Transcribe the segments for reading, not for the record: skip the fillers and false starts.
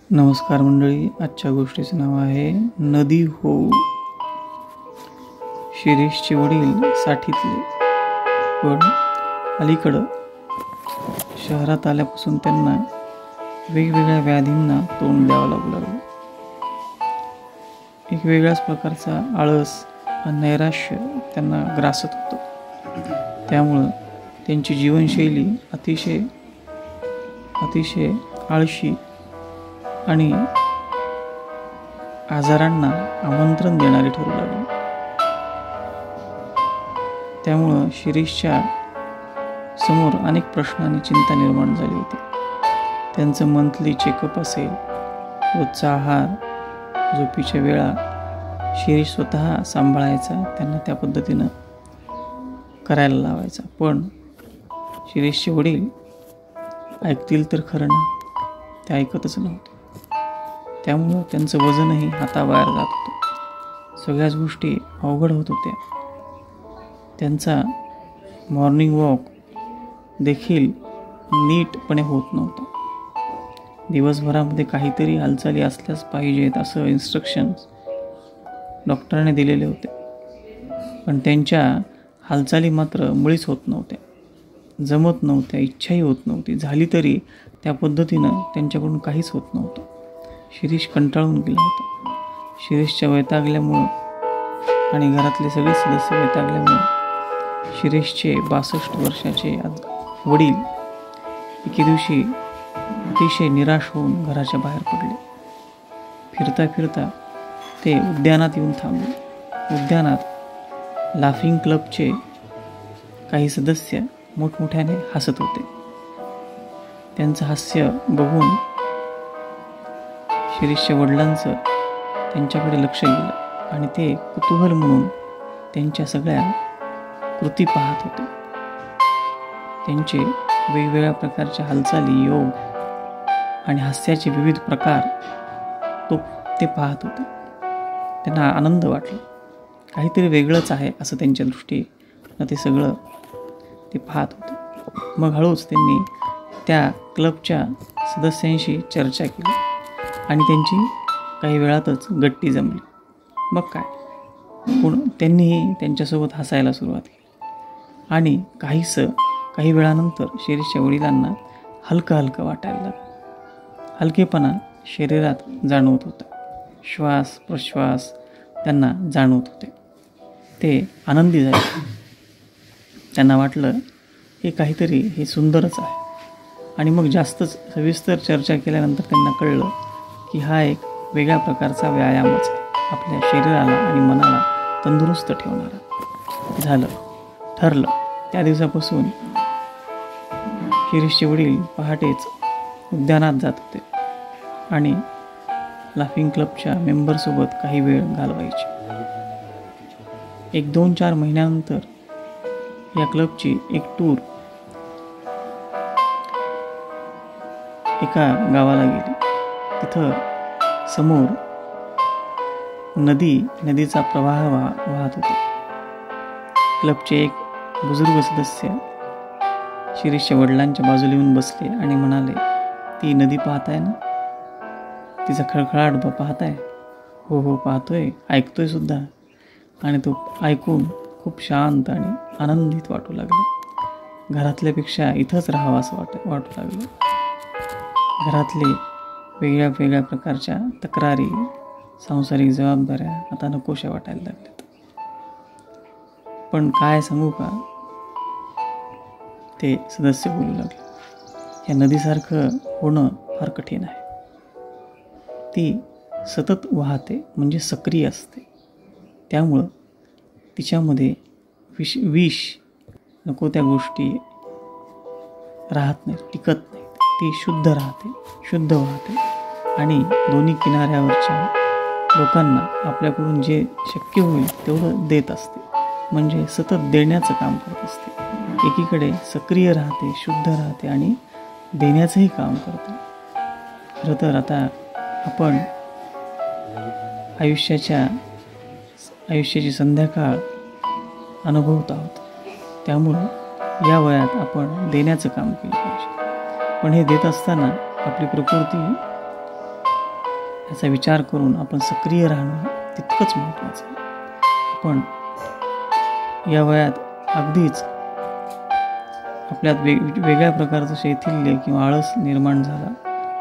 नमस्कार मंडळी, आजच्या गोष्टीचं नाव आहे नदी होऊ. शिरीषचे वडील साठीतले, पण अलीकडं शहरात आल्यापासून त्यांना वेगवेगळ्या व्याधींना तोंड द्यावं लागू लागलं. एक वेगळ्याच प्रकारचा आळस आणि नैराश्य त्यांना ग्रासत होतं. त्यामुळं त्यांची जीवनशैली अतिशय आळशी आणि आजारांना आमंत्रण देणारी ठरू लागली. त्यामुळं शिरीषच्या समोर अनेक प्रश्न आणि चिंता निर्माण झाली होती. त्यांचं मंथली चेकअप असेल, रोजचा आहार, झोपीच्या वेळा शिरीष स्वतः सांभाळायचा, त्यांना त्या पद्धतीनं करायला लावायचा. पण शिरीषचे वडील ऐकतील तर खरं ना, ते ऐकतच नव्हते. त्यामुळं त्यांचं वजनही हाताबाहेर जात होतं. सगळ्याच गोष्टी अवघड होत होत्या. त्यांचा मॉर्निंग वॉक देखील नीटपणे होत नव्हता. दिवसभरामध्ये काहीतरी हालचाली असल्याच पाहिजेत असं इन्स्ट्रक्शन्स डॉक्टरांनी दिलेले होते. पण त्यांच्या हालचाली मात्र मुळीच होत नव्हत्या, जमत नव्हत्या, इच्छाही होत नव्हती. झाली तरी त्या पद्धतीनं त्यांच्याकडून काहीच होत नव्हतं. शिरीष कंटाळून गेला होता. शिरीषच्या वैतागल्यामुळं आणि घरातले सगळे सदस्य वैतागल्यामुळं शिरीषचे 62 वर्षाचे वडील एके दिवशी अतिशय निराश होऊन घराच्या बाहेर पडले. फिरता फिरता ते उद्यानात येऊन थांबले. उद्यानात लाफिंग क्लबचे काही सदस्य मोठमोठ्याने हसत होते. त्यांचं हास्य बघून शिरीषच्या वडिलांचं त्यांच्याकडे लक्ष गेलं आणि ते कुतूहल म्हणून त्यांच्या सगळ्या कृती पाहत होते. त्यांचे वेगवेगळ्या प्रकारच्या हालचाली, योग आणि हास्याचे विविध प्रकार ते पाहत होते. त्यांना आनंद वाटला. काहीतरी वेगळंच आहे असं त्यांच्या दृष्टीनं ते सगळं ते पाहत होते. मग हळूच त्यांनी त्या क्लबच्या सदस्यांशी चर्चा केली आणि त्यांची काही वेळातच गट्टी जमली. मग काय, पण त्यांनीही त्यांच्यासोबत हसायला सुरुवात केली आणि काही वेळानंतर शिरीषच्या वडिलांना हलकं वाटायला लागलं. हलकेपणा शरीरात जाणवत होता. श्वास प्रश्वास त्यांना जाणवत होते. ते आनंदी झाले. त्यांना वाटलं हे काहीतरी हे सुंदरच आहे. आणि मग जास्तच सविस्तर चर्चा केल्यानंतर त्यांना कळलं की हा एक वेगळ्या प्रकारचा व्यायामच आहे, आपल्या शरीराला आणि मनाला तंदुरुस्त ठेवणारा. झालं, ठरलं. त्या दिवसापासून शिरीषचे वडील पहाटेच उद्यानात जात होते आणि लाफिंग क्लबच्या मेंबरसोबत काही वेळ घालवायचे. 1-2-4 महिन्यानंतर या क्लबची एक टूर एका गावाला गेली. तिथं समोर नदीचा प्रवाह वाहत होता. क्लबचे एक बुजुर्ग सदस्य शिरीषच्या वडिलांच्या बाजूला येऊन बसले आणि म्हणाले, ती नदी पाहताय ना, तिचा खळखळाट पाहताय? हो पाहतोय, ऐकतोय सुद्धा. आणि तो ऐकून खूप शांत आणि आनंदित वाटू लागले. घरातल्यापेक्षा इथंच राहावं असं वाटू लागलं. घरातले वेगळ्या प्रकारच्या तक्रारी, सांसारिक जबाबदाऱ्या आता नकोशा वाटायला लागल्यात. पण काय सांगू का, ते सदस्य बोलू लागले, या नदीसारखं होणं फार कठीण आहे. ती सतत वाहते, म्हणजे सक्रिय असते. त्यामुळं तिच्यामध्ये विष नको त्या गोष्टी राहत नाहीत, टिकत नाहीत. ती शुद्ध राहते, शुद्ध वाहते आणि दोन्ही किनाऱ्यावरच्या लोकांना आपल्याकडून जे शक्य होईल तेवढं देत असते. म्हणजे सतत देण्याचं काम करत असते. एकीकडे सक्रिय राहते, शुद्ध राहते आणि देण्याचंही काम करते. खरं तर आता आपण आयुष्याची संध्याकाळ अनुभवत आहोत. त्यामुळं या वयात आपण देण्याचं काम केलं पाहिजे. पण हे देत असताना आपली प्रकृती याचा विचार करून आपण सक्रिय राहणं तितकंच महत्त्वाचं आहे. आपण या वयात अगदीच आपल्यात वेगळ्या प्रकारचं शैथिल्य किंवा आळस निर्माण झाला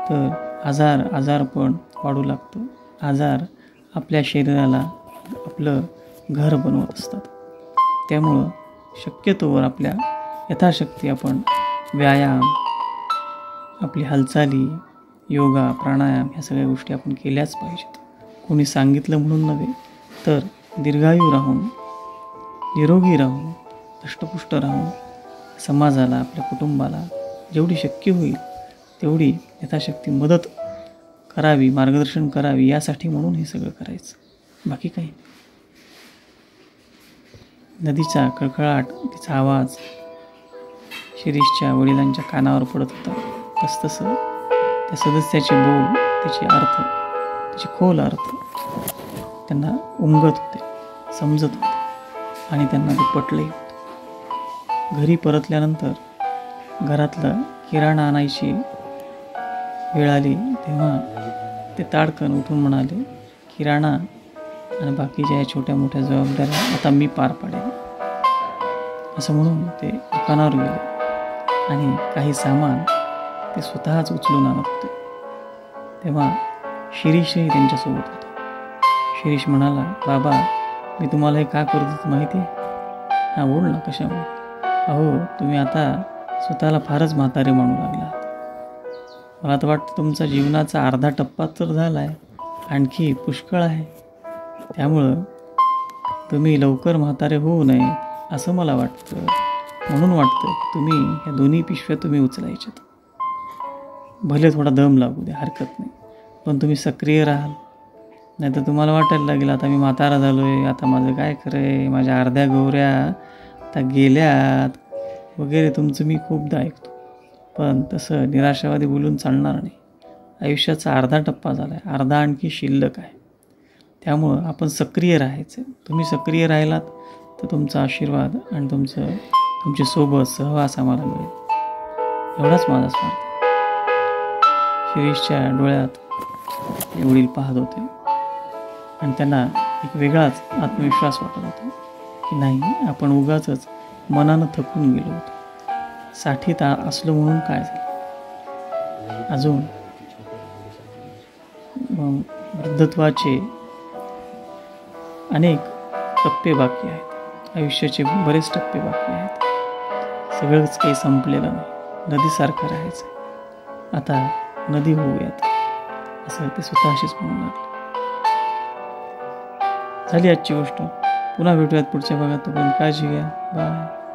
तर आजारपण वाढू लागतं. आजार आपल्या शरीराला आपलं घर बनवत असतात. त्यामुळं शक्यतोवर आपल्या यथाशक्ती आपण व्यायाम, आपली हालचाली, योगा, प्राणायाम ह्या सगळ्या गोष्टी आपण केल्याच पाहिजेत. कोणी सांगितलं म्हणून नव्हे, तर दीर्घायू राहून, निरोगी राहून, धष्टपुष्ट राहून समाजाला, आपल्या कुटुंबाला जेवढी शक्य होईल तेवढी यथाशक्ती मदत करावी, मार्गदर्शन करावी, यासाठी म्हणून हे सगळं करायचं, बाकी काही नाही. नदीचा कळकळाट, तिचा आवाज शिरीषच्या वडिलांच्या कानावर पडत होता. तसतसं त्या सदस्याचे बोल, त्याचे अर्थ, त्याचे खोल अर्थ त्यांना उमगत होते, समजत होते आणि त्यांना ते पटलंही होतं. घरी परतल्यानंतर घरातलं किराणा आणायची वेळ आली तेव्हा ते ताडकन उठून म्हणाले, किराणा आणि बाकीच्या या छोट्या मोठ्या जबाबदाऱ्या आता मी पार पाडेन. असं म्हणून ते दुकानावर गेले आणि काही सामान ते स्वतःच उचलून आणत होते. तेव्हा शिरीषही त्यांच्यासोबत होता. शिरीष म्हणाला, बाबा मी तुम्हाला हे का करत होतो माहिती आहे? हा बोल ना, कशामुळे? अहो तुम्ही आता स्वतःला फारच म्हातारे म्हणू लागला. मला तर वाटतं तुमचा जीवनाचा अर्धा टप्पा तर झाला आहे, आणखी पुष्कळ आहे. त्यामुळं तुम्ही लवकर म्हातारे होऊ नये असं मला वाटतं. म्हणून वाटतं तुम्ही ह्या दोन्ही पिशव्या तुम्ही उचलायच्यात. भले थोडा दम लागू द्या, हरकत नाही, पण तुम्ही सक्रिय राहाल. नाही तर तुम्हाला वाटायला लागेल आता मी म्हातारा झालो आहे, आता माझं काय खरं आहे, माझ्या अर्ध्या गौऱ्या आता गेल्यात वगैरे तुमचं मी खूपदा ऐकतो. पण तसं निराशावादी बोलून चालणार नाही. आयुष्याचा अर्धा टप्पा झाला आहे, अर्धा आणखी शिल्लक आहे. त्यामुळं आपण सक्रिय राहायचं. तुम्ही सक्रिय राहिलात तर तुमचा आशीर्वाद आणि तुमची सोबत सहवास आम्हाला मिळेल, एवढाच माझा स्वार्थ. शिरीषच्या डोळ्यात वडील पाहत होते आणि त्यांना एक वेगळाच आत्मविश्वास वाटत होता की नाही, आपण उगाचच मनानं थकून गेलो होतो. 60 असलो म्हणून काय झालं, अजून वृद्धत्वाचे अनेक टप्पे बाकी आहेत, आयुष्याचे बरेच टप्पे बाकी आहेत. सगळंच काही संपलेलं नाही, नदीसारखं राहायचं. आता नदी होऊयात असं ते स्वतःशीच म्हणू लागले. झाली आजची गोष्ट. पुन्हा भेटूयात पुढच्या भागात. तोपर्यंत काळजी घ्या. बाय.